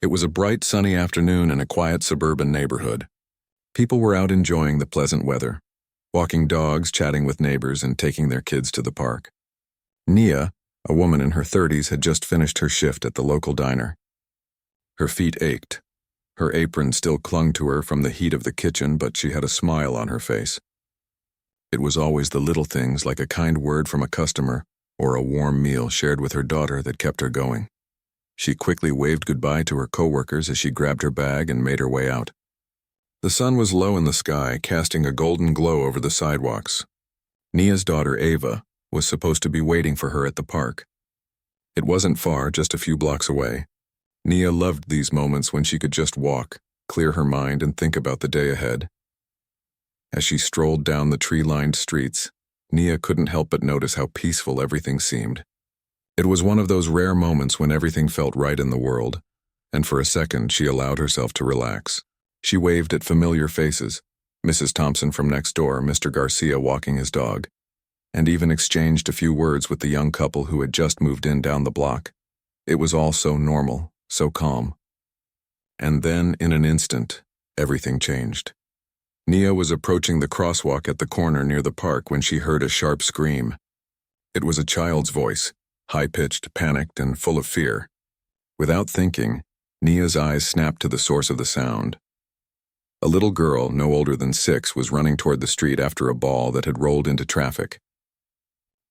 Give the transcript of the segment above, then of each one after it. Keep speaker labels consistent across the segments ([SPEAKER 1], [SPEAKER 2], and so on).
[SPEAKER 1] It was a bright, sunny afternoon in a quiet suburban neighborhood. People were out enjoying the pleasant weather, walking dogs, chatting with neighbors, and taking their kids to the park. Nia, a woman in her 30s, had just finished her shift at the local diner. Her feet ached. Her apron still clung to her from the heat of the kitchen, but she had a smile on her face. It was always the little things, like a kind word from a customer or a warm meal shared with her daughter, that kept her going. She quickly waved goodbye to her coworkers as she grabbed her bag and made her way out. The sun was low in the sky, casting a golden glow over the sidewalks. Nia's daughter, Ava, was supposed to be waiting for her at the park. It wasn't far, just a few blocks away. Nia loved these moments when she could just walk, clear her mind, and think about the day ahead. As she strolled down the tree-lined streets, Nia couldn't help but notice how peaceful everything seemed. It was one of those rare moments when everything felt right in the world, and for a second she allowed herself to relax. She waved at familiar faces, Mrs. Thompson from next door, Mr. Garcia walking his dog, and even exchanged a few words with the young couple who had just moved in down the block. It was all so normal, so calm. And then, in an instant, everything changed. Nia was approaching the crosswalk at the corner near the park when she heard a sharp scream. It was a child's voice, high-pitched, panicked, and full of fear. Without thinking, Nia's eyes snapped to the source of the sound. A little girl, no older than 6, was running toward the street after a ball that had rolled into traffic.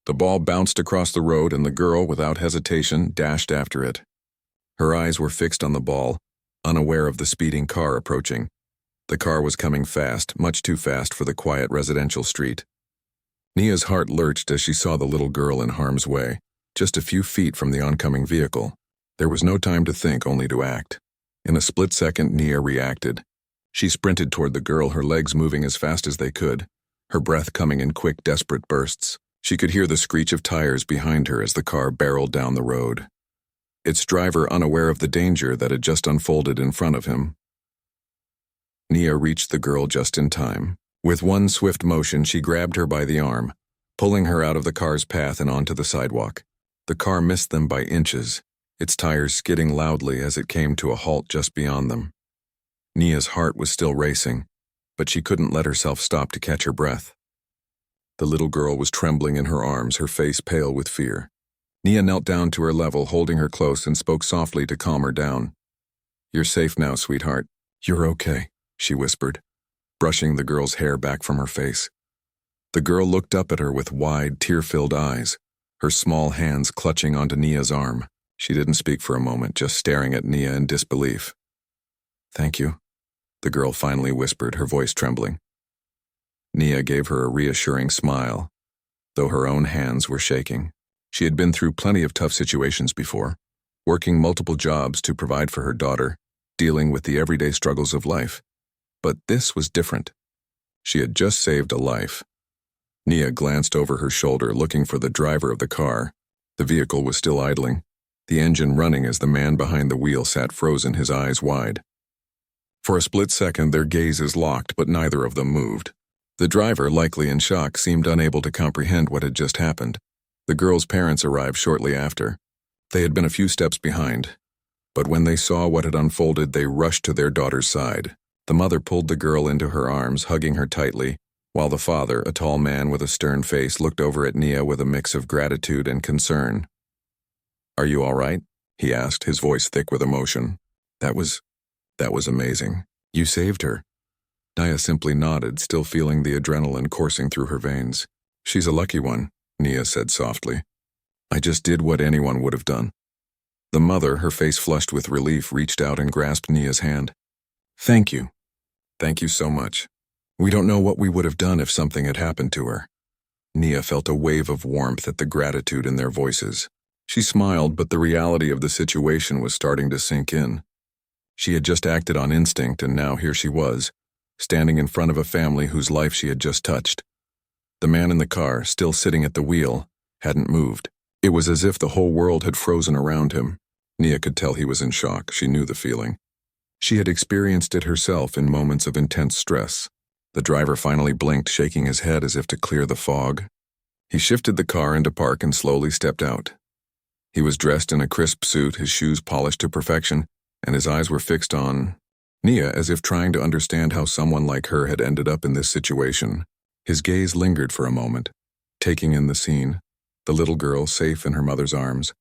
[SPEAKER 1] The ball bounced across the road, and the girl, without hesitation, dashed after it. Her eyes were fixed on the ball, unaware of the speeding car approaching. The car was coming fast, much too fast for the quiet residential street. Nia's heart lurched as she saw the little girl in harm's way, just a few feet from the oncoming vehicle. There was no time to think, only to act. In a split second, Nia reacted. She sprinted toward the girl, her legs moving as fast as they could, her breath coming in quick, desperate bursts. She could hear the screech of tires behind her as the car barreled down the road, its driver unaware of the danger that had just unfolded in front of him. Nia reached the girl just in time. With one swift motion, she grabbed her by the arm, pulling her out of the car's path and onto the sidewalk. The car missed them by inches, its tires skidding loudly as it came to a halt just beyond them. Nia's heart was still racing, but she couldn't let herself stop to catch her breath. The little girl was trembling in her arms, her face pale with fear. Nia knelt down to her level, holding her close, and spoke softly to calm her down. "You're safe now, sweetheart. You're okay," she whispered, brushing the girl's hair back from her face. The girl looked up at her with wide, tear-filled eyes, her small hands clutching onto Nia's arm. She didn't speak for a moment, just staring at Nia in disbelief. "Thank you," the girl finally whispered, her voice trembling. Nia gave her a reassuring smile, though her own hands were shaking. She had been through plenty of tough situations before, working multiple jobs to provide for her daughter, dealing with the everyday struggles of life. But this was different. She had just saved a life. Nia glanced over her shoulder, looking for the driver of the car. The vehicle was still idling, the engine running as the man behind the wheel sat frozen, his eyes wide. For a split second, their gazes locked, but neither of them moved. The driver, likely in shock, seemed unable to comprehend what had just happened. The girl's parents arrived shortly after. They had been a few steps behind, but when they saw what had unfolded, they rushed to their daughter's side. The mother pulled the girl into her arms, hugging her tightly, while the father, a tall man with a stern face, looked over at Nia with a mix of gratitude and concern. "Are you all right?" he asked, his voice thick with emotion. That was amazing. You saved her." Nia simply nodded, still feeling the adrenaline coursing through her veins. "She's a lucky one," Nia said softly. "I just did what anyone would have done." The mother, her face flushed with relief, reached out and grasped Nia's hand. "Thank you. Thank you so much. We don't know what we would have done if something had happened to her." Nia felt a wave of warmth at the gratitude in their voices. She smiled, but the reality of the situation was starting to sink in. She had just acted on instinct, and now here she was, standing in front of a family whose life she had just touched. The man in the car, still sitting at the wheel, hadn't moved. It was as if the whole world had frozen around him. Nia could tell he was in shock. She knew the feeling. She had experienced it herself in moments of intense stress. The driver finally blinked, shaking his head as if to clear the fog. He shifted the car into park and slowly stepped out. He was dressed in a crisp suit, his shoes polished to perfection, and his eyes were fixed on Nia, as if trying to understand how someone like her had ended up in this situation. His gaze lingered for a moment, taking in the scene, the little girl safe in her mother's arms,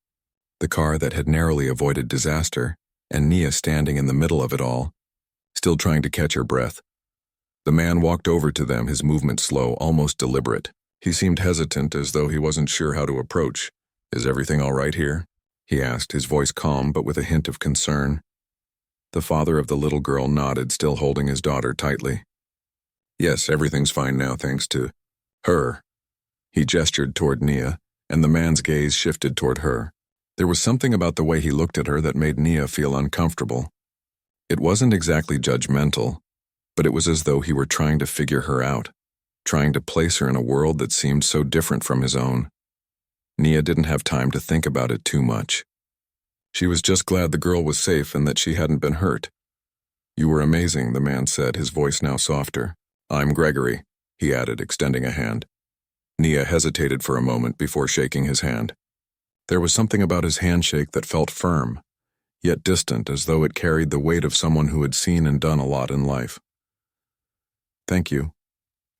[SPEAKER 1] the car that had narrowly avoided disaster, and Nia standing in the middle of it all, still trying to catch her breath. The man walked over to them, his movement slow, almost deliberate. He seemed hesitant, as though he wasn't sure how to approach. "Is everything all right here?" he asked, his voice calm but with a hint of concern. The father of the little girl nodded, still holding his daughter tightly. "Yes, everything's fine now, thanks to her." He gestured toward Nia, and the man's gaze shifted toward her. There was something about the way he looked at her that made Nia feel uncomfortable. It wasn't exactly judgmental, but it was as though he were trying to figure her out, trying to place her in a world that seemed so different from his own. Nia didn't have time to think about it too much. She was just glad the girl was safe and that she hadn't been hurt. "You were amazing," the man said, his voice now softer. "I'm Gregory," he added, extending a hand. Nia hesitated for a moment before shaking his hand. There was something about his handshake that felt firm, yet distant, as though it carried the weight of someone who had seen and done a lot in life. "Thank you,"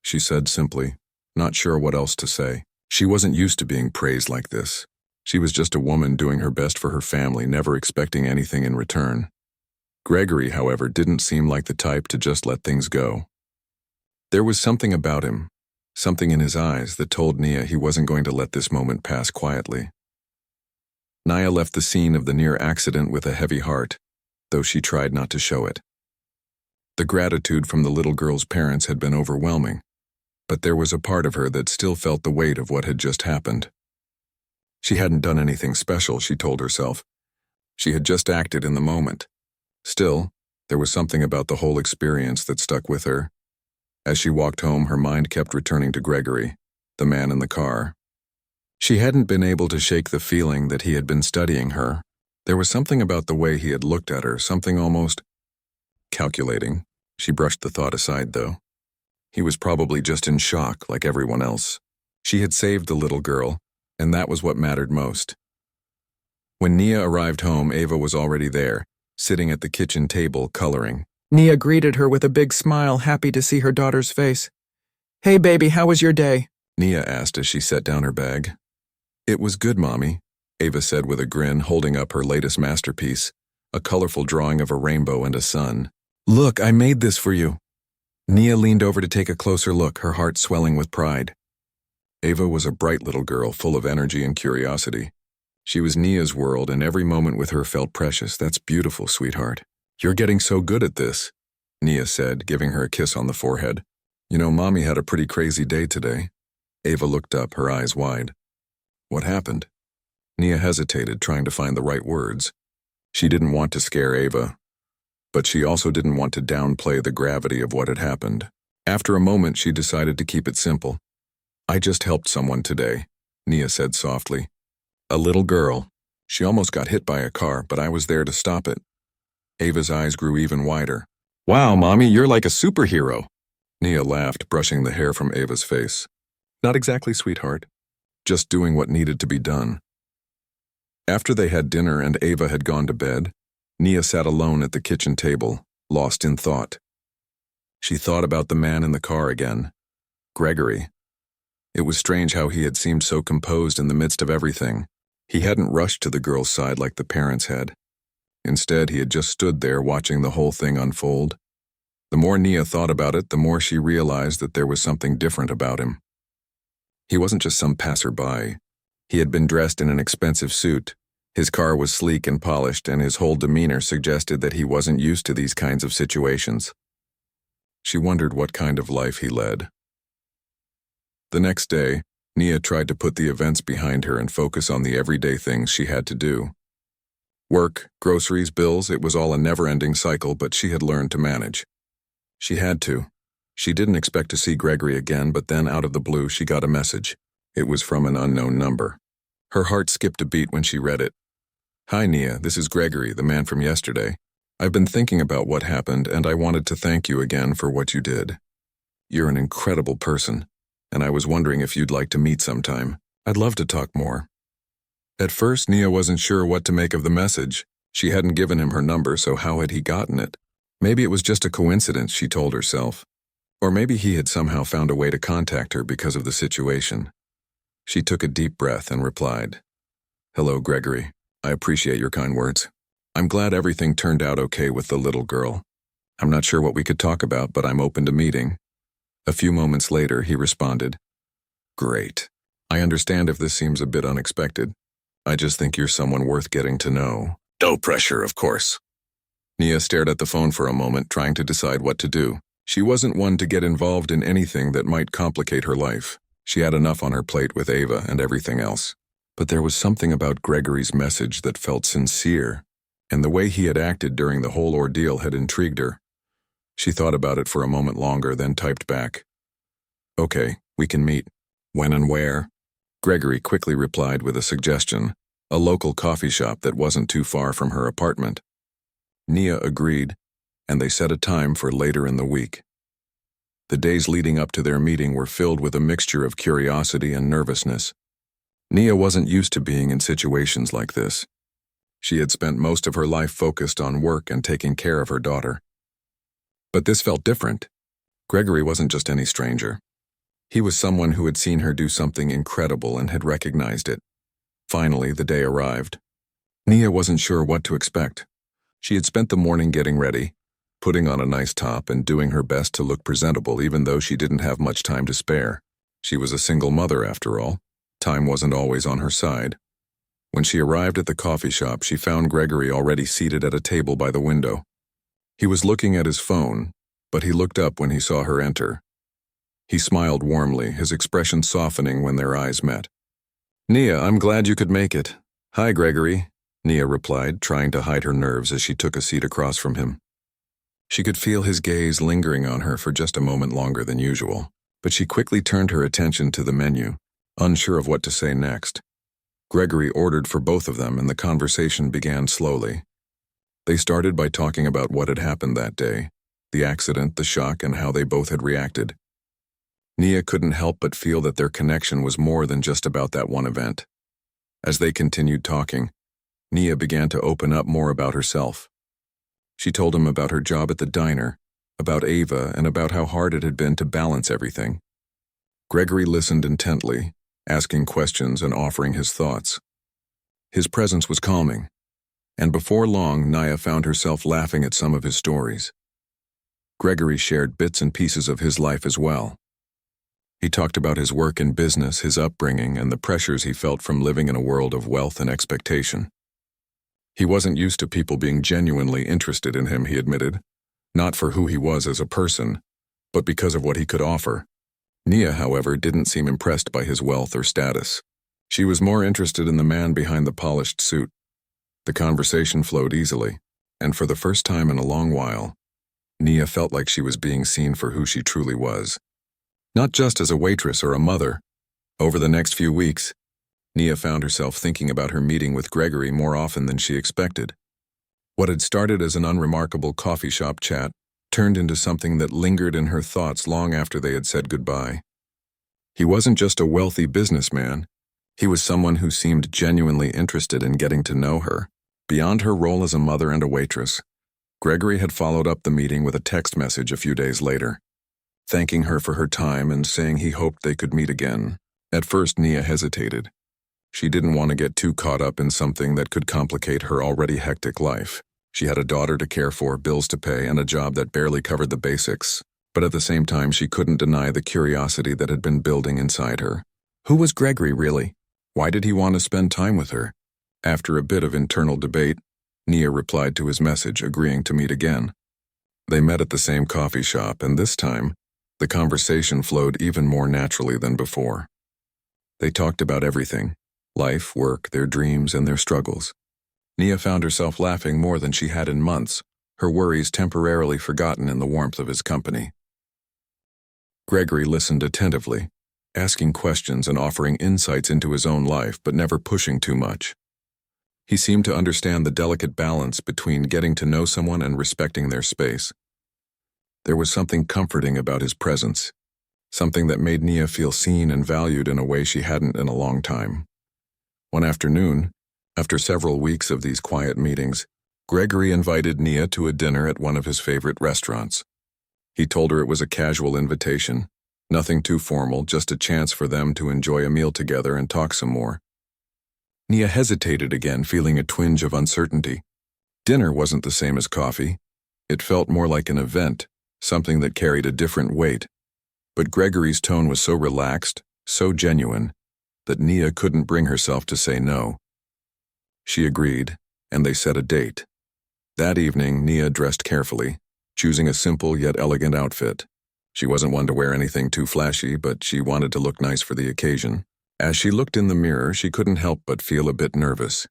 [SPEAKER 1] she said simply, not sure what else to say. She wasn't used to being praised like this. She was just a woman doing her best for her family, never expecting anything in return. Gregory, however, didn't seem like the type to just let things go. There was something about him, something in his eyes, that told Nia he wasn't going to let this moment pass quietly. Nia left the scene of the near accident with a heavy heart, though she tried not to show it. The gratitude from the little girl's parents had been overwhelming, but there was a part of her that still felt the weight of what had just happened. She hadn't done anything special, she told herself. She had just acted in the moment. Still, there was something about the whole experience that stuck with her. As she walked home, her mind kept returning to Gregory, the man in the car. She hadn't been able to shake the feeling that he had been studying her. There was something about the way he had looked at her, something almost calculating. She brushed the thought aside, though. He was probably just in shock, like everyone else. She had saved the little girl, and that was what mattered most. When Nia arrived home, Ava was already there, sitting at the kitchen table, coloring.
[SPEAKER 2] Nia greeted her with a big smile, happy to see her daughter's face. "Hey, baby, how was your day?"
[SPEAKER 1] Nia asked as she set down her bag. "It was good, Mommy," Ava said with a grin, holding up her latest masterpiece, a colorful drawing of a rainbow and a sun. "Look, I made this for you." Nia leaned over to take a closer look, her heart swelling with pride. Ava was a bright little girl, full of energy and curiosity. She was Nia's world, and every moment with her felt precious. "That's beautiful, sweetheart. You're getting so good at this," Nia said, giving her a kiss on the forehead. "You know, Mommy had a pretty crazy day today." Ava looked up, her eyes wide. "What happened?" Nia hesitated, trying to find the right words. She didn't want to scare Ava, but she also didn't want to downplay the gravity of what had happened. After a moment, she decided to keep it simple. "I just helped someone today," Nia said softly. "A little girl. She almost got hit by a car, but I was there to stop it." Ava's eyes grew even wider. "Wow, Mommy, you're like a superhero." Nia laughed, brushing the hair from Ava's face. "Not exactly, sweetheart. Just doing what needed to be done." After they had dinner and Ava had gone to bed, Nia sat alone at the kitchen table, lost in thought. She thought about the man in the car again, Gregory. It was strange how he had seemed so composed in the midst of everything. He hadn't rushed to the girl's side like the parents had. Instead, he had just stood there watching the whole thing unfold. The more Nia thought about it, the more she realized that there was something different about him. He wasn't just some passerby. He had been dressed in an expensive suit. His car was sleek and polished, and his whole demeanor suggested that he wasn't used to these kinds of situations. She wondered what kind of life he led. The next day, Nia tried to put the events behind her and focus on the everyday things she had to do. Work, groceries, bills, it was all a never-ending cycle, but she had learned to manage. She had to. She didn't expect to see Gregory again, but then out of the blue she got a message. It was from an unknown number. Her heart skipped a beat when she read it. "Hi, Nia, this is Gregory, the man from yesterday. I've been thinking about what happened, and I wanted to thank you again for what you did. You're an incredible person, and I was wondering if you'd like to meet sometime. I'd love to talk more." At first, Nia wasn't sure what to make of the message. She hadn't given him her number, so how had he gotten it? Maybe it was just a coincidence, she told herself. Or maybe he had somehow found a way to contact her because of the situation. She took a deep breath and replied, "Hello, Gregory. I appreciate your kind words. I'm glad everything turned out okay with the little girl. I'm not sure what we could talk about, but I'm open to meeting." A few moments later, he responded, "Great. I understand if this seems a bit unexpected. I just think you're someone worth getting to know. No pressure, of course." Nia stared at the phone for a moment, trying to decide what to do. She wasn't one to get involved in anything that might complicate her life. She had enough on her plate with Ava and everything else. But there was something about Gregory's message that felt sincere, and the way he had acted during the whole ordeal had intrigued her. She thought about it for a moment longer, then typed back, "Okay, we can meet. When and where?" Gregory quickly replied with a suggestion, a local coffee shop that wasn't too far from her apartment. Nia agreed, and they set a time for later in the week. The days leading up to their meeting were filled with a mixture of curiosity and nervousness. Nia wasn't used to being in situations like this. She had spent most of her life focused on work and taking care of her daughter. But this felt different. Gregory wasn't just any stranger. He was someone who had seen her do something incredible and had recognized it. Finally, the day arrived. Nia wasn't sure what to expect. She had spent the morning getting ready, putting on a nice top and doing her best to look presentable even though she didn't have much time to spare. She was a single mother after all. Time wasn't always on her side. When she arrived at the coffee shop, she found Gregory already seated at a table by the window. He was looking at his phone, but he looked up when he saw her enter. He smiled warmly, his expression softening when their eyes met. "Nia, I'm glad you could make it." "Hi, Gregory," Nia replied, trying to hide her nerves as she took a seat across from him. She could feel his gaze lingering on her for just a moment longer than usual, but she quickly turned her attention to the menu, unsure of what to say next. Gregory ordered for both of them, and the conversation began slowly. They started by talking about what had happened that day, the accident, the shock, and how they both had reacted. Nia couldn't help but feel that their connection was more than just about that one event. As they continued talking, Nia began to open up more about herself. She told him about her job at the diner, about Ava, and about how hard it had been to balance everything. Gregory listened intently, asking questions and offering his thoughts. His presence was calming, and before long, Nia found herself laughing at some of his stories. Gregory shared bits and pieces of his life as well. He talked about his work in business, his upbringing, and the pressures he felt from living in a world of wealth and expectation. He wasn't used to people being genuinely interested in him, he admitted, not for who he was as a person, but because of what he could offer. Nia, however, didn't seem impressed by his wealth or status. She was more interested in the man behind the polished suit. The conversation flowed easily, and for the first time in a long while, Nia felt like she was being seen for who she truly was. Not just as a waitress or a mother. Over the next few weeks, Nia found herself thinking about her meeting with Gregory more often than she expected. What had started as an unremarkable coffee shop chat turned into something that lingered in her thoughts long after they had said goodbye. He wasn't just a wealthy businessman. He was someone who seemed genuinely interested in getting to know her. Beyond her role as a mother and a waitress, Gregory had followed up the meeting with a text message a few days later, thanking her for her time and saying he hoped they could meet again. At first, Nia hesitated. She didn't want to get too caught up in something that could complicate her already hectic life. She had a daughter to care for, bills to pay, and a job that barely covered the basics. But at the same time, she couldn't deny the curiosity that had been building inside her. Who was Gregory, really? Why did he want to spend time with her? After a bit of internal debate, Nia replied to his message, agreeing to meet again. They met at the same coffee shop, and this time, the conversation flowed even more naturally than before. They talked about everything: life, work, their dreams, and their struggles. Nia found herself laughing more than she had in months, her worries temporarily forgotten in the warmth of his company. Gregory listened attentively, asking questions and offering insights into his own life, but never pushing too much. He seemed to understand the delicate balance between getting to know someone and respecting their space. There was something comforting about his presence, something that made Nia feel seen and valued in a way she hadn't in a long time. One afternoon, after several weeks of these quiet meetings, Gregory invited Nia to a dinner at one of his favorite restaurants. He told her it was a casual invitation, nothing too formal, just a chance for them to enjoy a meal together and talk some more. Nia hesitated again, feeling a twinge of uncertainty. Dinner wasn't the same as coffee. It felt more like an event, something that carried a different weight. But Gregory's tone was so relaxed, so genuine, that Nia couldn't bring herself to say no. She agreed, and they set a date. That evening, Nia dressed carefully, choosing a simple yet elegant outfit. She wasn't one to wear anything too flashy, but she wanted to look nice for the occasion. As she looked in the mirror, she couldn't help but feel a bit nervous.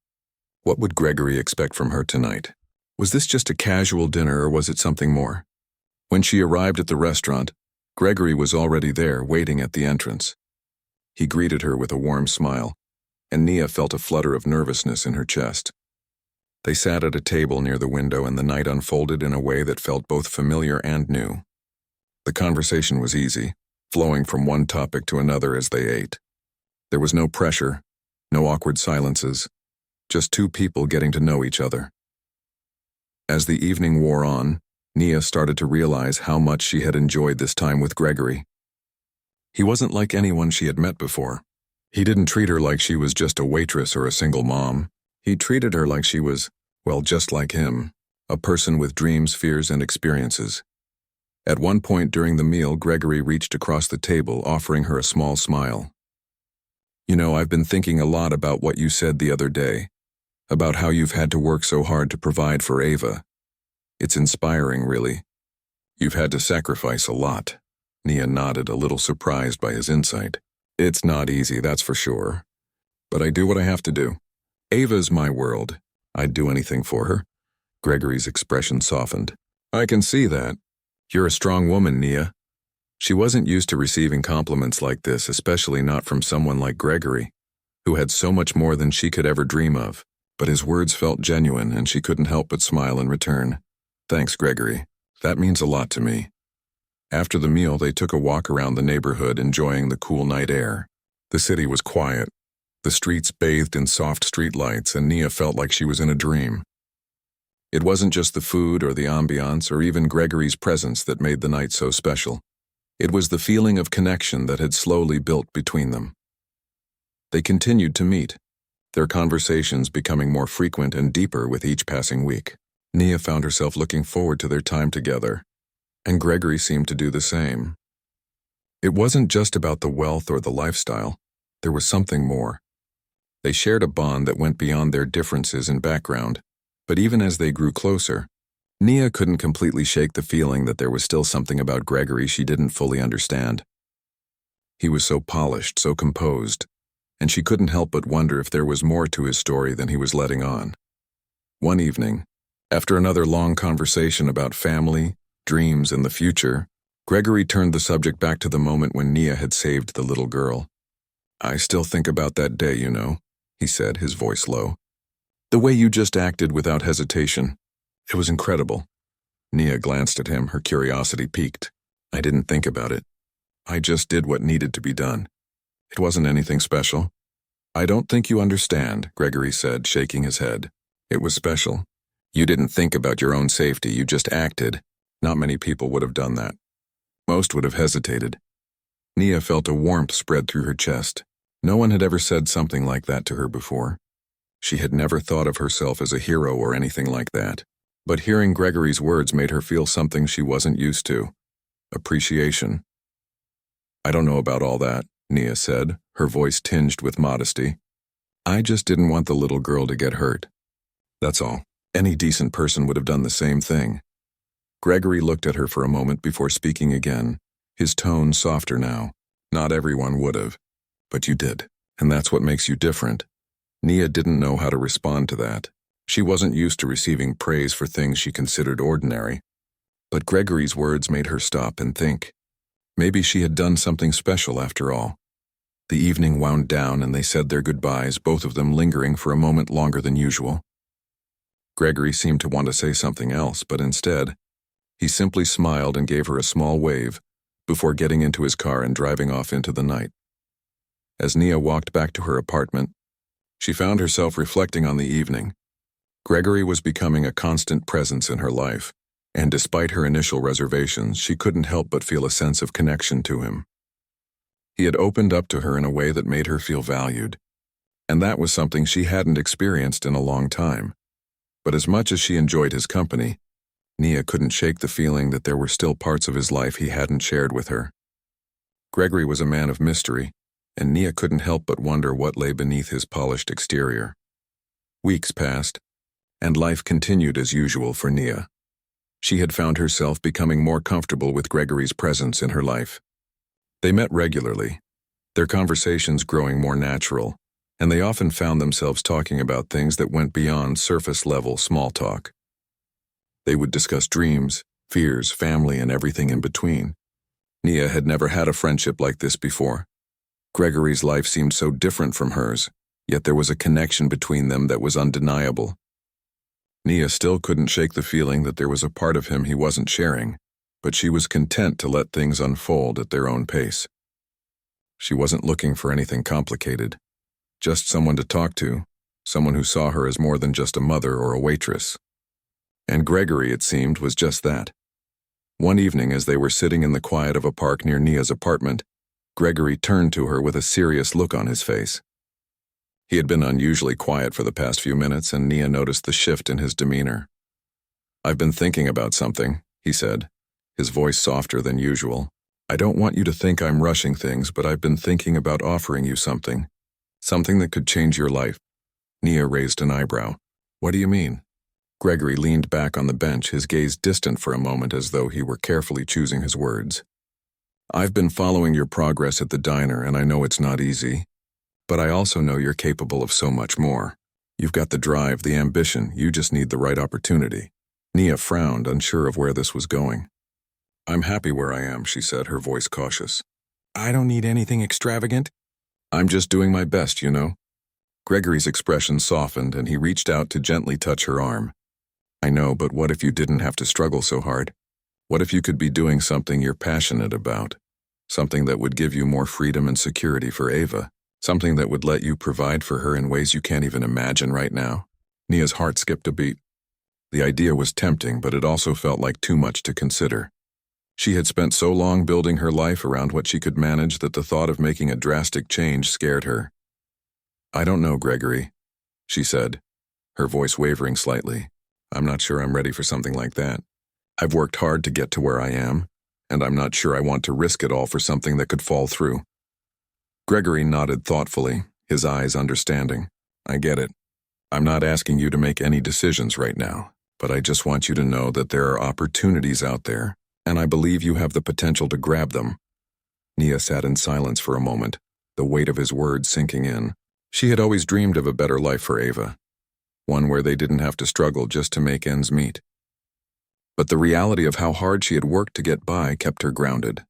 [SPEAKER 1] What would Gregory expect from her tonight? Was this just a casual dinner, or was it something more? When she arrived at the restaurant, Gregory was already there, waiting at the entrance. He greeted her with a warm smile, and Nia felt a flutter of nervousness in her chest. They sat at a table near the window, and the night unfolded in a way that felt both familiar and new. The conversation was easy, flowing from one topic to another as they ate. There was no pressure, no awkward silences, just two people getting to know each other. As the evening wore on, Nia started to realize how much she had enjoyed this time with Gregory. He wasn't like anyone she had met before. He didn't treat her like she was just a waitress or a single mom. He treated her like she was, well, just like him, a person with dreams, fears, and experiences. At one point during the meal, Gregory reached across the table, offering her a small smile. "You know, I've been thinking a lot about what you said the other day, about how you've had to work so hard to provide for Ava. It's inspiring, really. You've had to sacrifice a lot." Nia nodded, a little surprised by his insight. "It's not easy, that's for sure. But I do what I have to do. Ava's my world. I'd do anything for her." Gregory's expression softened. "I can see that. You're a strong woman, Nia." She wasn't used to receiving compliments like this, especially not from someone like Gregory, who had so much more than she could ever dream of. But his words felt genuine, and she couldn't help but smile in return. "Thanks, Gregory. That means a lot to me." After the meal, they took a walk around the neighborhood, enjoying the cool night air. The city was quiet, the streets bathed in soft street lights, and Nia felt like she was in a dream. It wasn't just the food or the ambiance or even Gregory's presence that made the night so special. It was the feeling of connection that had slowly built between them. They continued to meet, their conversations becoming more frequent and deeper with each passing week. Nia found herself looking forward to their time together, and Gregory seemed to do the same. It wasn't just about the wealth or the lifestyle. There was something more. They shared a bond that went beyond their differences in background, but even as they grew closer, Nia couldn't completely shake the feeling that there was still something about Gregory she didn't fully understand. He was so polished, so composed, and she couldn't help but wonder if there was more to his story than he was letting on. One evening, after another long conversation about family, dreams, and the future, Gregory turned the subject back to the moment when Nia had saved the little girl. "I still think about that day, you know," he said, his voice low. "The way you just acted without hesitation. It was incredible." Nia glanced at him, her curiosity piqued. "I didn't think about it. I just did what needed to be done. It wasn't anything special." "I don't think you understand," Gregory said, shaking his head. "It was special. You didn't think about your own safety, you just acted. Not many people would have done that. Most would have hesitated." Nia felt a warmth spread through her chest. No one had ever said something like that to her before. She had never thought of herself as a hero or anything like that. But hearing Gregory's words made her feel something she wasn't used to. Appreciation. "I don't know about all that," Nia said, her voice tinged with modesty. "I just didn't want the little girl to get hurt. That's all. Any decent person would have done the same thing." Gregory looked at her for a moment before speaking again, his tone softer now. "Not everyone would have, but you did, and that's what makes you different." Nia didn't know how to respond to that. She wasn't used to receiving praise for things she considered ordinary. But Gregory's words made her stop and think. Maybe she had done something special after all. The evening wound down and they said their goodbyes, both of them lingering for a moment longer than usual. Gregory seemed to want to say something else, but instead, he simply smiled and gave her a small wave before getting into his car and driving off into the night. As Nia walked back to her apartment, she found herself reflecting on the evening. Gregory was becoming a constant presence in her life, and despite her initial reservations, she couldn't help but feel a sense of connection to him. He had opened up to her in a way that made her feel valued, and that was something she hadn't experienced in a long time. But as much as she enjoyed his company, Nia couldn't shake the feeling that there were still parts of his life he hadn't shared with her. Gregory was a man of mystery, and Nia couldn't help but wonder what lay beneath his polished exterior. Weeks passed, and life continued as usual for Nia. She had found herself becoming more comfortable with Gregory's presence in her life. They met regularly, their conversations growing more natural, and they often found themselves talking about things that went beyond surface-level small talk. They would discuss dreams, fears, family, and everything in between. Nia had never had a friendship like this before. Gregory's life seemed so different from hers, yet there was a connection between them that was undeniable. Nia still couldn't shake the feeling that there was a part of him he wasn't sharing, but she was content to let things unfold at their own pace. She wasn't looking for anything complicated, just someone to talk to, someone who saw her as more than just a mother or a waitress. And Gregory, it seemed, was just that. One evening, as they were sitting in the quiet of a park near Nia's apartment, Gregory turned to her with a serious look on his face. He had been unusually quiet for the past few minutes, and Nia noticed the shift in his demeanor. "I've been thinking about something," he said, his voice softer than usual. "I don't want you to think I'm rushing things, but I've been thinking about offering you something that could change your life." Nia raised an eyebrow. "What do you mean?" Gregory leaned back on the bench, his gaze distant for a moment as though he were carefully choosing his words. "I've been following your progress at the diner, and I know it's not easy. But I also know you're capable of so much more. You've got the drive, the ambition, you just need the right opportunity." Nia frowned, unsure of where this was going. "I'm happy where I am," she said, her voice cautious. "I don't need anything extravagant. I'm just doing my best, you know." Gregory's expression softened, and he reached out to gently touch her arm. "I know, but what if you didn't have to struggle so hard? What if you could be doing something you're passionate about? Something that would give you more freedom and security for Ava? Something that would let you provide for her in ways you can't even imagine right now?" Nia's heart skipped a beat. The idea was tempting, but it also felt like too much to consider. She had spent so long building her life around what she could manage that the thought of making a drastic change scared her. "I don't know, Gregory," she said, her voice wavering slightly. "I'm not sure I'm ready for something like that. I've worked hard to get to where I am, and I'm not sure I want to risk it all for something that could fall through." Gregory nodded thoughtfully, his eyes understanding. "I get it. I'm not asking you to make any decisions right now, but I just want you to know that there are opportunities out there, and I believe you have the potential to grab them." Nia sat in silence for a moment, the weight of his words sinking in. She had always dreamed of a better life for Ava, one where they didn't have to struggle just to make ends meet. But the reality of how hard she had worked to get by kept her grounded.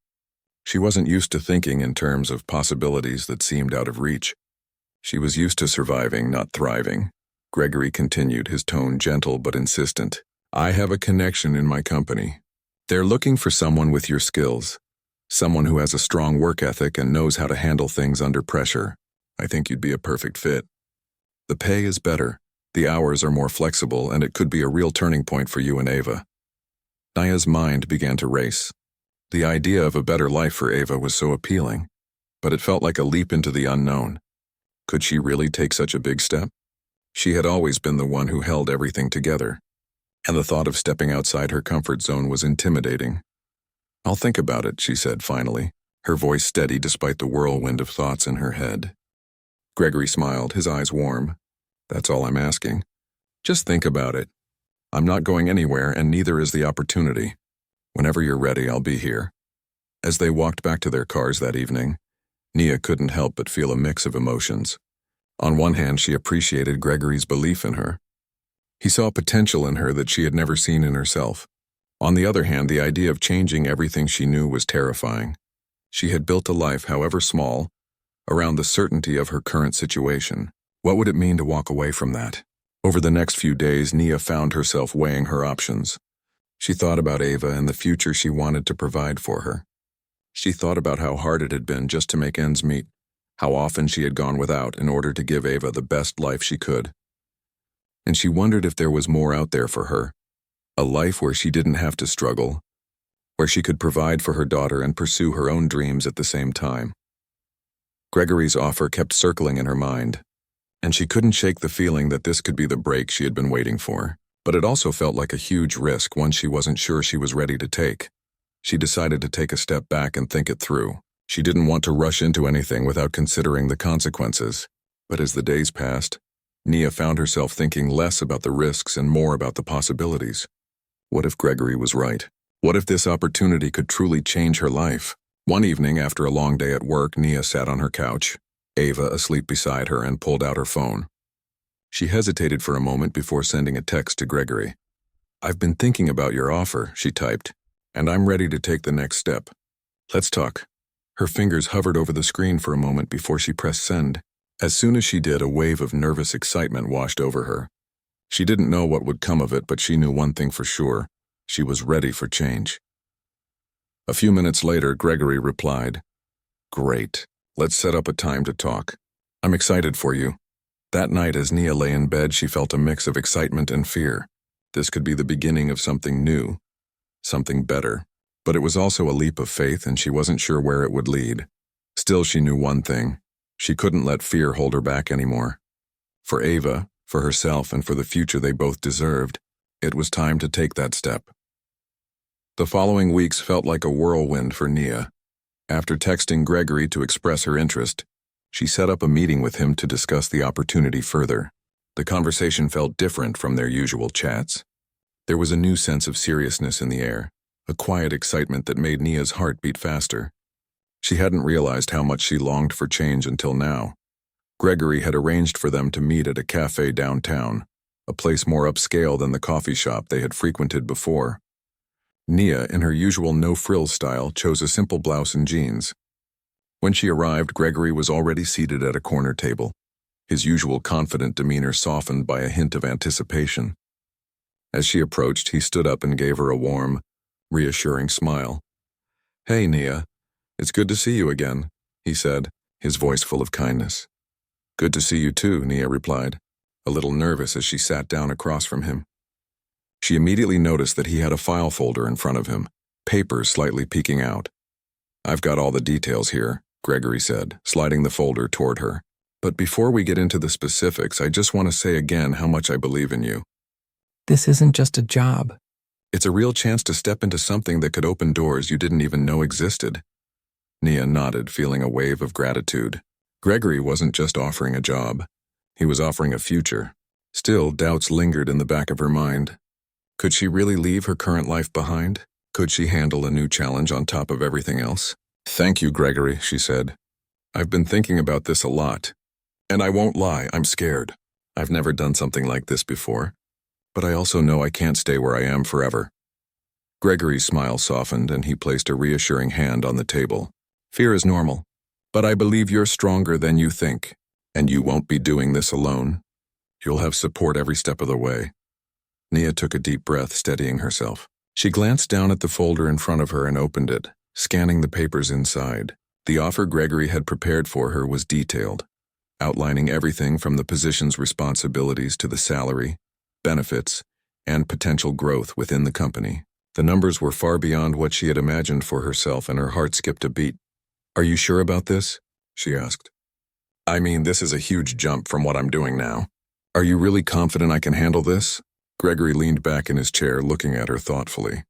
[SPEAKER 1] She wasn't used to thinking in terms of possibilities that seemed out of reach. She was used to surviving, not thriving. Gregory continued, his tone gentle but insistent. "I have a connection in my company. They're looking for someone with your skills, someone who has a strong work ethic and knows how to handle things under pressure. I think you'd be a perfect fit. The pay is better, the hours are more flexible, and it could be a real turning point for you and Ava." Nia's mind began to race. The idea of a better life for Ava was so appealing, but it felt like a leap into the unknown. Could she really take such a big step? She had always been the one who held everything together, and the thought of stepping outside her comfort zone was intimidating. "I'll think about it," she said finally, her voice steady despite the whirlwind of thoughts in her head. Gregory smiled, his eyes warm. "That's all I'm asking. Just think about it. I'm not going anywhere, and neither is the opportunity. Whenever you're ready, I'll be here." As they walked back to their cars that evening, Nia couldn't help but feel a mix of emotions. On one hand, she appreciated Gregory's belief in her. He saw potential in her that she had never seen in herself. On the other hand, the idea of changing everything she knew was terrifying. She had built a life, however small, around the certainty of her current situation. What would it mean to walk away from that? Over the next few days, Nia found herself weighing her options. She thought about Ava and the future she wanted to provide for her. She thought about how hard it had been just to make ends meet, how often she had gone without in order to give Ava the best life she could. and she wondered if there was more out there for her. A life where she didn't have to struggle, where she could provide for her daughter and pursue her own dreams at the same time. Gregory's offer kept circling in her mind, and she couldn't shake the feeling that this could be the break she had been waiting for. But it also felt like a huge risk, one she wasn't sure she was ready to take. She decided to take a step back and think it through. She didn't want to rush into anything without considering the consequences. But as the days passed, Nia found herself thinking less about the risks and more about the possibilities. What if Gregory was right? What if this opportunity could truly change her life? One evening, after a long day at work, Nia sat on her couch, Ava asleep beside her, and pulled out her phone. She hesitated for a moment before sending a text to Gregory. "I've been thinking about your offer," she typed, "and I'm ready to take the next step. Let's talk." Her fingers hovered over the screen for a moment before she pressed send. As soon as she did, a wave of nervous excitement washed over her. She didn't know what would come of it, but she knew one thing for sure: she was ready for change. A few minutes later, Gregory replied, "Great. Let's set up a time to talk. I'm excited for you." That night, as Nia lay in bed, she felt a mix of excitement and fear. This could be the beginning of something new, something better. But it was also a leap of faith, and she wasn't sure where it would lead. Still, she knew one thing: she couldn't let fear hold her back anymore. For Ava, for herself, and for the future they both deserved, it was time to take that step. The following weeks felt like a whirlwind for Nia. After texting Gregory to express her interest, she set up a meeting with him to discuss the opportunity further. The conversation felt different from their usual chats. There was a new sense of seriousness in the air, a quiet excitement that made Nia's heart beat faster. She hadn't realized how much she longed for change until now. Gregory had arranged for them to meet at a cafe downtown, a place more upscale than the coffee shop they had frequented before. Nia, in her usual no-frills style, chose a simple blouse and jeans. When she arrived, Gregory was already seated at a corner table, his usual confident demeanor softened by a hint of anticipation. As she approached, he stood up and gave her a warm, reassuring smile. "Hey, Nia. It's good to see you again," he said, his voice full of kindness. "Good to see you too," Nia replied, a little nervous as she sat down across from him. She immediately noticed that he had a file folder in front of him, papers slightly peeking out. "I've got all the details here," Gregory said, sliding the folder toward her. "But before we get into the specifics, I just want to say again how much I believe in you.
[SPEAKER 2] This isn't just a job.
[SPEAKER 1] It's a real chance to step into something that could open doors you didn't even know existed." Nia nodded, feeling a wave of gratitude. Gregory wasn't just offering a job. He was offering a future. Still, doubts lingered in the back of her mind. Could she really leave her current life behind? Could she handle a new challenge on top of everything else? "Thank you, Gregory," she said. "I've been thinking about this a lot. And I won't lie, I'm scared. I've never done something like this before. But I also know I can't stay where I am forever." Gregory's smile softened, and he placed a reassuring hand on the table. "Fear is normal, but I believe you're stronger than you think, and you won't be doing this alone. You'll have support every step of the way." Nia took a deep breath, steadying herself. She glanced down at the folder in front of her and opened it, scanning the papers inside. The offer Gregory had prepared for her was detailed, outlining everything from the position's responsibilities to the salary, benefits, and potential growth within the company. The numbers were far beyond what she had imagined for herself, and her heart skipped a beat. "Are you sure about this?" she asked. "I mean, this is a huge jump from what I'm doing now. Are you really confident I can handle this?" Gregory leaned back in his chair, looking at her thoughtfully.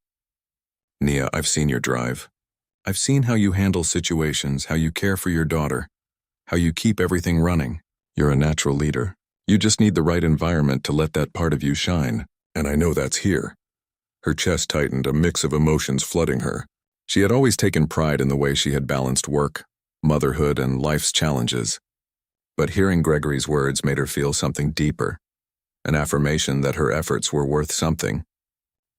[SPEAKER 1] "Nia, I've seen your drive. I've seen how you handle situations, how you care for your daughter, how you keep everything running. You're a natural leader. You just need the right environment to let that part of you shine, and I know that's here." Her chest tightened, a mix of emotions flooding her. She had always taken pride in the way she had balanced work, motherhood, and life's challenges. But hearing Gregory's words made her feel something deeper, an affirmation that her efforts were worth something,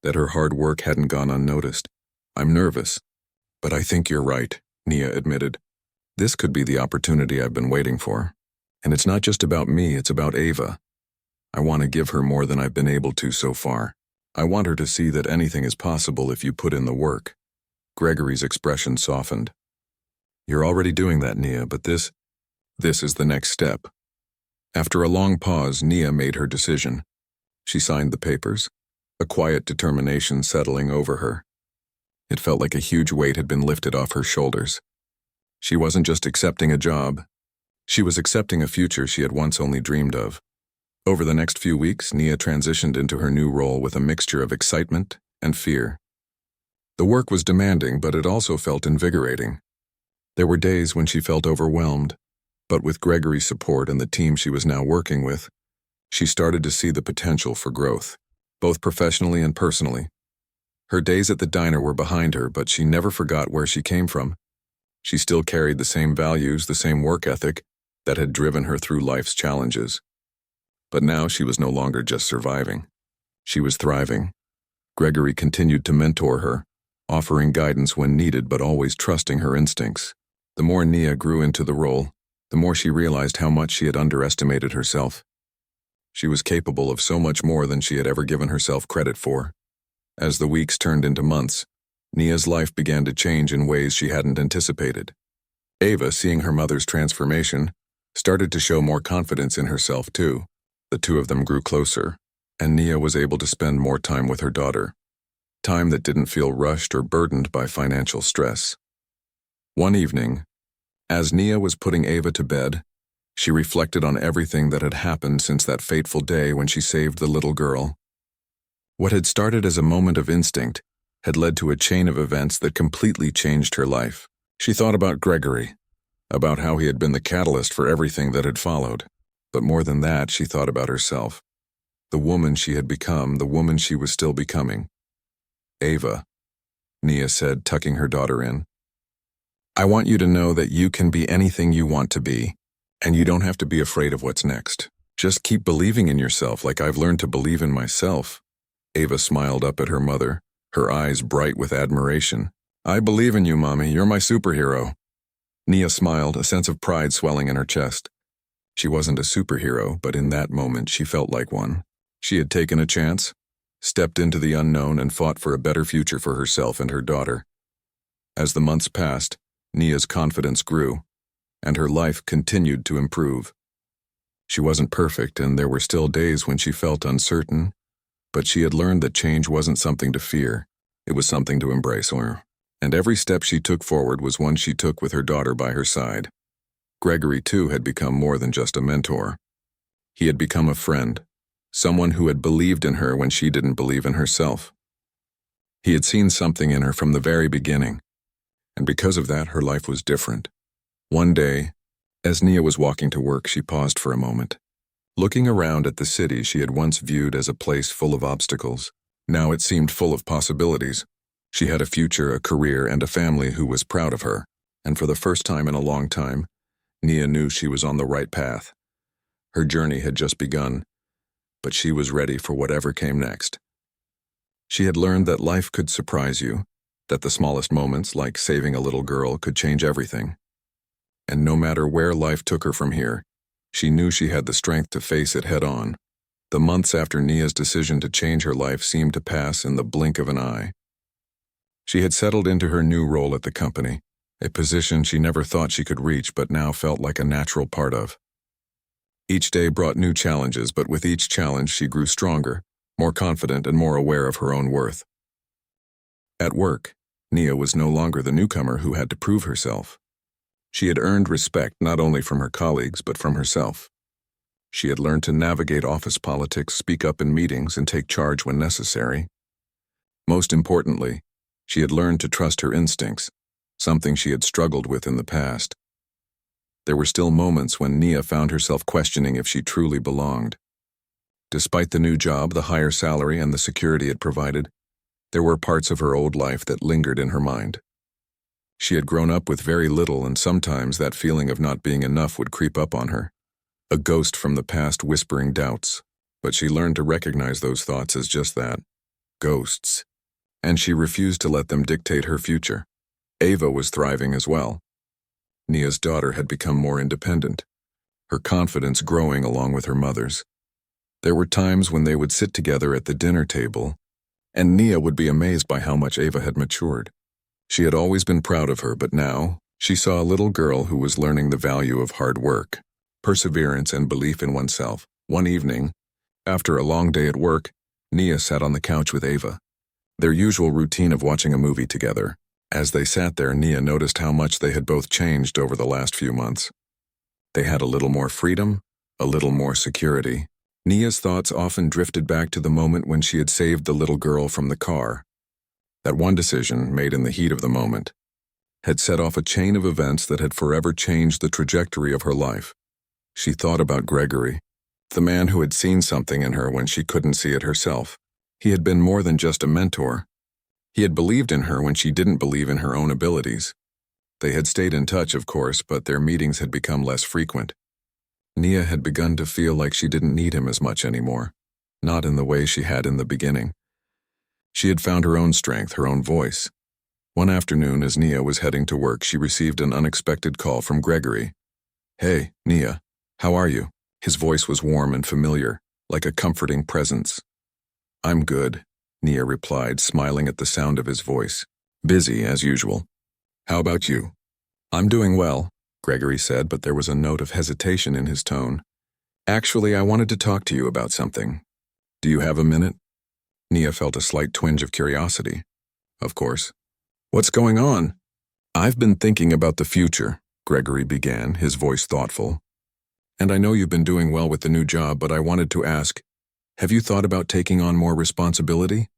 [SPEAKER 1] that her hard work hadn't gone unnoticed. "I'm nervous, but I think you're right," Nia admitted. "This could be the opportunity I've been waiting for. And it's not just about me, it's about Ava. I want to give her more than I've been able to so far. I want her to see that anything is possible if you put in the work." Gregory's expression softened. "You're already doing that, Nia, but this is the next step." After a long pause, Nia made her decision. She signed the papers, a quiet determination settling over her. It felt like a huge weight had been lifted off her shoulders. She wasn't just accepting a job. She was accepting a future she had once only dreamed of. Over the next few weeks, Nia transitioned into her new role with a mixture of excitement and fear. The work was demanding, but it also felt invigorating. There were days when she felt overwhelmed, but with Gregory's support and the team she was now working with, she started to see the potential for growth, both professionally and personally. Her days at the diner were behind her, but she never forgot where she came from. She still carried the same values, the same work ethic that had driven her through life's challenges. But now she was no longer just surviving. She was thriving. Gregory continued to mentor her, offering guidance when needed but always trusting her instincts. The more Nia grew into the role, the more she realized how much she had underestimated herself. She was capable of so much more than she had ever given herself credit for. As the weeks turned into months, Nia's life began to change in ways she hadn't anticipated. Ava, seeing her mother's transformation, started to show more confidence in herself too. The two of them grew closer, and Nia was able to spend more time with her daughter, time that didn't feel rushed or burdened by financial stress. One evening, as Nia was putting Ava to bed, she reflected on everything that had happened since that fateful day when she saved the little girl. What had started as a moment of instinct had led to a chain of events that completely changed her life. She thought about Gregory, about how he had been the catalyst for everything that had followed. But more than that, she thought about herself, the woman she had become, the woman she was still becoming. Ava, Nia said, tucking her daughter in. I want you to know that you can be anything you want to be, and you don't have to be afraid of what's next. Just keep believing in yourself like I've learned to believe in myself. Ava smiled up at her mother, her eyes bright with admiration. I believe in you, Mommy. You're my superhero. Nia smiled, a sense of pride swelling in her chest. She wasn't a superhero, but in that moment she felt like one. She had taken a chance, stepped into the unknown, and fought for a better future for herself and her daughter. As the months passed, Nia's confidence grew, and her life continued to improve. She wasn't perfect, and there were still days when she felt uncertain, but she had learned that change wasn't something to fear. It was something to embrace, and every step she took forward was one she took with her daughter by her side. Gregory, too, had become more than just a mentor. He had become a friend, someone who had believed in her when she didn't believe in herself. He had seen something in her from the very beginning, and because of that, her life was different. One day, as Nia was walking to work, she paused for a moment. Looking around at the city she had once viewed as a place full of obstacles, now it seemed full of possibilities. She had a future, a career, and a family who was proud of her, and for the first time in a long time, Nia knew she was on the right path. Her journey had just begun, but she was ready for whatever came next. She had learned that life could surprise you, that the smallest moments, like saving a little girl, could change everything. And no matter where life took her from here, she knew she had the strength to face it head on. The months after Nia's decision to change her life seemed to pass in the blink of an eye. She had settled into her new role at the company, a position she never thought she could reach but now felt like a natural part of. Each day brought new challenges, but with each challenge she grew stronger, more confident, and more aware of her own worth. At work, Nia was no longer the newcomer who had to prove herself. She had earned respect not only from her colleagues but from herself. She had learned to navigate office politics, speak up in meetings, and take charge when necessary. Most importantly, she had learned to trust her instincts, something she had struggled with in the past. There were still moments when Nia found herself questioning if she truly belonged. Despite the new job, the higher salary, and the security it provided, there were parts of her old life that lingered in her mind. She had grown up with very little, and sometimes that feeling of not being enough would creep up on her, a ghost from the past whispering doubts. But she learned to recognize those thoughts as just that, ghosts, and she refused to let them dictate her future. Ava was thriving as well. Nia's daughter had become more independent, her confidence growing along with her mother's. There were times when they would sit together at the dinner table, and Nia would be amazed by how much Ava had matured. She had always been proud of her, but now she saw a little girl who was learning the value of hard work, perseverance, and belief in oneself. One evening, After a long day at work, Nia sat on the couch with Ava. Their usual routine of watching a movie together. As they sat there, Nia noticed how much they had both changed over the last few months. They had a little more freedom, a little more security. Nia's thoughts often drifted back to the moment when she had saved the little girl from the car. That one decision, made in the heat of the moment, had set off a chain of events that had forever changed the trajectory of her life. She thought about Gregory, the man who had seen something in her when she couldn't see it herself. He had been more than just a mentor. He had believed in her when she didn't believe in her own abilities. They had stayed in touch, of course, but their meetings had become less frequent. Nia had begun to feel like she didn't need him as much anymore, not in the way she had in the beginning. She had found her own strength, her own voice. One afternoon, as Nia was heading to work, she received an unexpected call from Gregory. "Hey, Nia, how are you?" His voice was warm and familiar, like a comforting presence. "I'm good," Nia replied, smiling at the sound of his voice. "Busy, as usual. How about you?" "I'm doing well," Gregory said, but there was a note of hesitation in his tone. "Actually, I wanted to talk to you about something. Do you have a minute?" Nia felt a slight twinge of curiosity. "Of course." "What's going on?" "I've been thinking about the future," Gregory began, his voice thoughtful. "And I know you've been doing well with the new job, but I wanted to ask, have you thought about taking on more responsibility?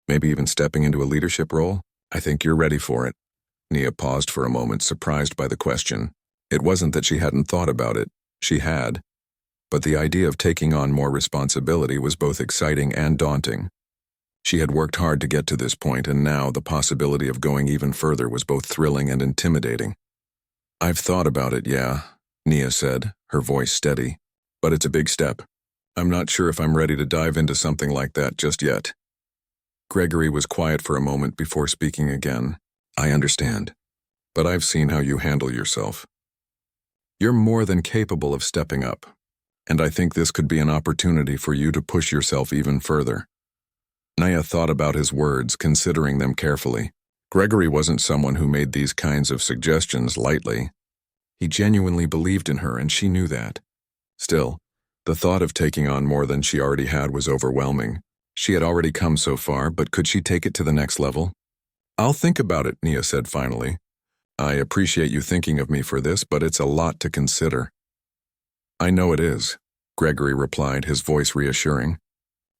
[SPEAKER 1] Maybe even stepping into a leadership role? I think you're ready for it." Nia paused for a moment, surprised by the question. It wasn't that she hadn't thought about it. She had. But the idea of taking on more responsibility was both exciting and daunting. She had worked hard to get to this point, and now the possibility of going even further was both thrilling and intimidating. "I've thought about it, yeah," Nia said, her voice steady. "But it's a big step. I'm not sure if I'm ready to dive into something like that just yet." Gregory was quiet for a moment before speaking again. "I understand. But I've seen how you handle yourself. You're more than capable of stepping up, and I think this could be an opportunity for you to push yourself even further." Nia thought about his words, considering them carefully. Gregory wasn't someone who made these kinds of suggestions lightly. He genuinely believed in her, and she knew that. Still, the thought of taking on more than she already had was overwhelming. She had already come so far, but could she take it to the next level? "I'll think about it," Nia said finally. "I appreciate you thinking of me for this, but it's a lot to consider." "I know it is," Gregory replied, his voice reassuring.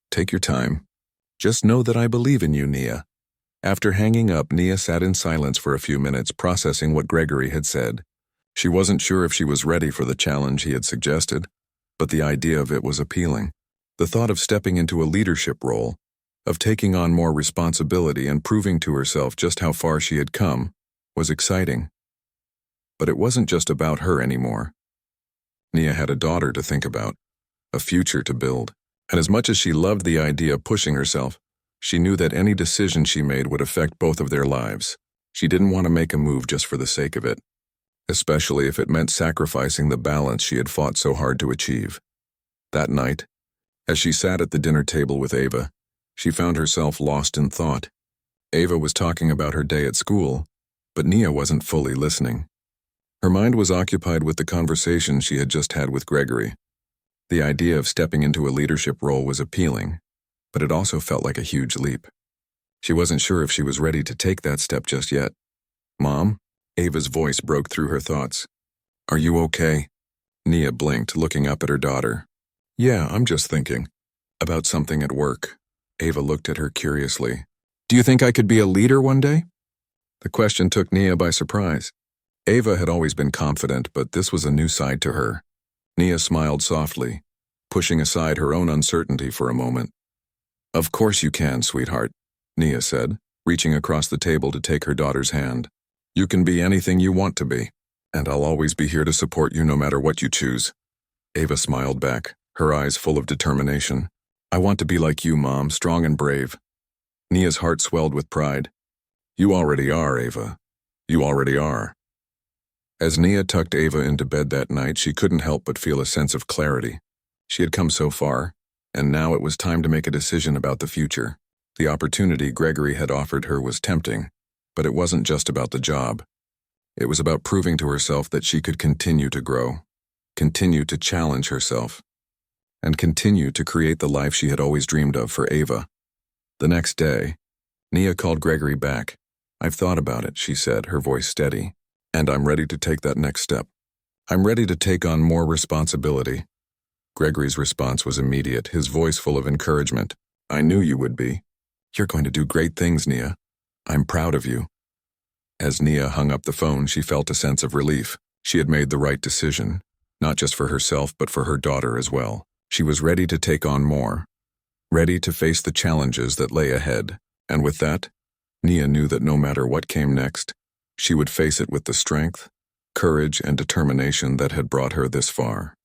[SPEAKER 1] "Take your time. Just know that I believe in you, Nia." After hanging up, Nia sat in silence for a few minutes, processing what Gregory had said. She wasn't sure if she was ready for the challenge he had suggested, but the idea of it was appealing. The thought of stepping into a leadership role, of taking on more responsibility and proving to herself just how far she had come, was exciting. But it wasn't just about her anymore. Nia had a daughter to think about, a future to build. And as much as she loved the idea of pushing herself, she knew that any decision she made would affect both of their lives. She didn't want to make a move just for the sake of it, especially if it meant sacrificing the balance she had fought so hard to achieve. That night, as she sat at the dinner table with Ava, she found herself lost in thought. Ava was talking about her day at school, but Nia wasn't fully listening. Her mind was occupied with the conversation she had just had with Gregory. The idea of stepping into a leadership role was appealing, but it also felt like a huge leap. She wasn't sure if she was ready to take that step just yet. "Mom?" Ava's voice broke through her thoughts. "Are you okay?" Nia blinked, looking up at her daughter. "Yeah, I'm just thinking about something at work." Ava looked at her curiously. "Do you think I could be a leader one day?" The question took Nia by surprise. Ava had always been confident, but this was a new side to her. Nia smiled softly, pushing aside her own uncertainty for a moment. "Of course you can, sweetheart," Nia said, reaching across the table to take her daughter's hand. "You can be anything you want to be, and I'll always be here to support you no matter what you choose." Ava smiled back, her eyes full of determination. "I want to be like you, Mom, strong and brave." Nia's heart swelled with pride. "You already are, Ava. You already are." As Nia tucked Ava into bed that night, she couldn't help but feel a sense of clarity. She had come so far, and now it was time to make a decision about the future. The opportunity Gregory had offered her was tempting, but it wasn't just about the job. It was about proving to herself that she could continue to grow, continue to challenge herself. and continue to create the life she had always dreamed of for Ava. The next day, Nia called Gregory back. "I've thought about it," she said, her voice steady, "and I'm ready to take that next step. I'm ready to take on more responsibility." Gregory's response was immediate, his voice full of encouragement. "I knew you would be. You're going to do great things, Nia. I'm proud of you." As Nia hung up the phone, she felt a sense of relief. She had made the right decision, not just for herself but for her daughter as well. She was ready to take on more, ready to face the challenges that lay ahead. And with that, Nia knew that no matter what came next, she would face it with the strength, courage, and determination that had brought her this far.